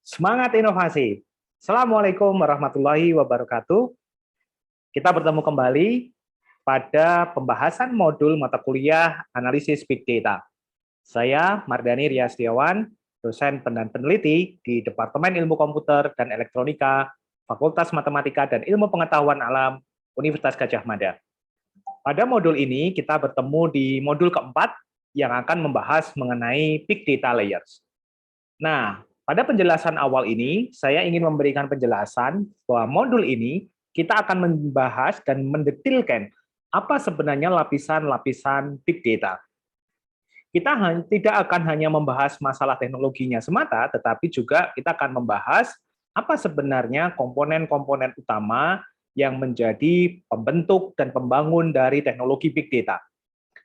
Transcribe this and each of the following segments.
Semangat inovasi. Assalamualaikum warahmatullahi wabarakatuh. Kita bertemu kembali pada pembahasan modul mata kuliah Analisis Big Data. Saya Mardhani Riasdiawan, dosen dan peneliti di Departemen Ilmu Komputer dan Elektronika, Fakultas Matematika dan Ilmu Pengetahuan Alam, Universitas Gadjah Mada. Pada modul ini kita bertemu di modul keempat yang akan membahas mengenai Big Data Layers. Nah, pada penjelasan awal ini, saya ingin memberikan penjelasan bahwa modul ini kita akan membahas dan mendetilkan apa sebenarnya lapisan-lapisan Big Data. Kita tidak akan hanya membahas masalah teknologinya semata, tetapi juga kita akan membahas apa sebenarnya komponen-komponen utama yang menjadi pembentuk dan pembangun dari teknologi Big Data.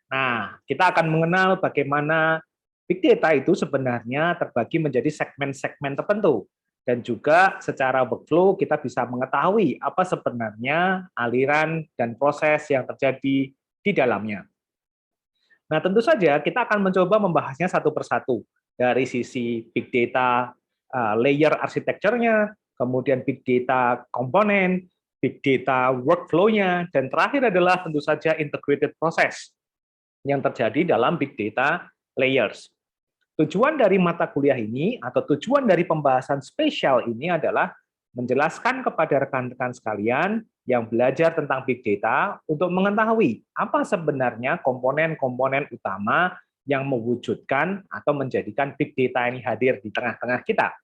Nah, kita akan mengenal bagaimana Big Data itu sebenarnya terbagi menjadi segmen-segmen tertentu. Dan juga secara workflow kita bisa mengetahui apa sebenarnya aliran dan proses yang terjadi di dalamnya. Nah, tentu saja kita akan mencoba membahasnya satu persatu. Dari sisi Big Data layer arsitekturnya, kemudian Big Data komponen, Big Data workflow-nya, dan terakhir adalah tentu saja integrated process yang terjadi dalam Big Data layers. Tujuan dari mata kuliah ini atau tujuan dari pembahasan spesial ini adalah menjelaskan kepada rekan-rekan sekalian yang belajar tentang Big Data untuk mengetahui apa sebenarnya komponen-komponen utama yang mewujudkan atau menjadikan Big Data ini hadir di tengah-tengah kita.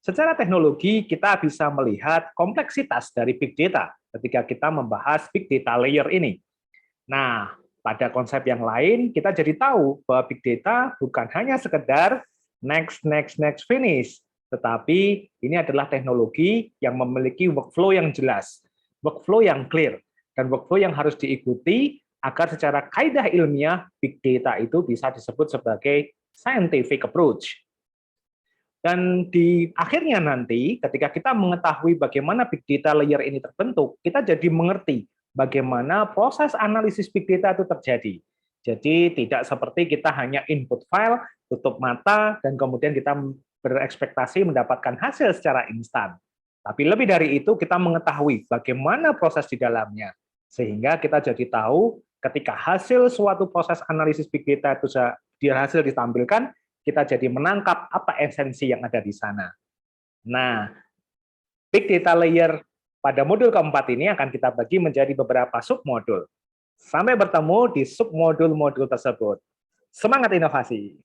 Secara teknologi, kita bisa melihat kompleksitas dari Big Data ketika kita membahas Big Data layer ini. Nah, pada konsep yang lain, kita jadi tahu bahwa Big Data bukan hanya sekedar next, finish, tetapi ini adalah teknologi yang memiliki workflow yang jelas, workflow yang clear, dan workflow yang harus diikuti agar secara kaidah ilmiah Big Data itu bisa disebut sebagai scientific approach. Dan di akhirnya nanti, ketika kita mengetahui bagaimana Big Data layer ini terbentuk, kita jadi mengerti bagaimana proses analisis Big Data itu terjadi. Jadi tidak seperti kita hanya input file, tutup mata, dan kemudian kita berekspektasi mendapatkan hasil secara instan. Tapi lebih dari itu, kita mengetahui bagaimana proses di dalamnya. Sehingga kita jadi tahu ketika hasil suatu proses analisis Big Data itu hasil ditampilkan, kita jadi menangkap apa esensi yang ada di sana. Nah, Big Data Layer pada modul keempat ini akan kita bagi menjadi beberapa submodul. Sampai bertemu di submodul-modul tersebut. Semangat inovasi!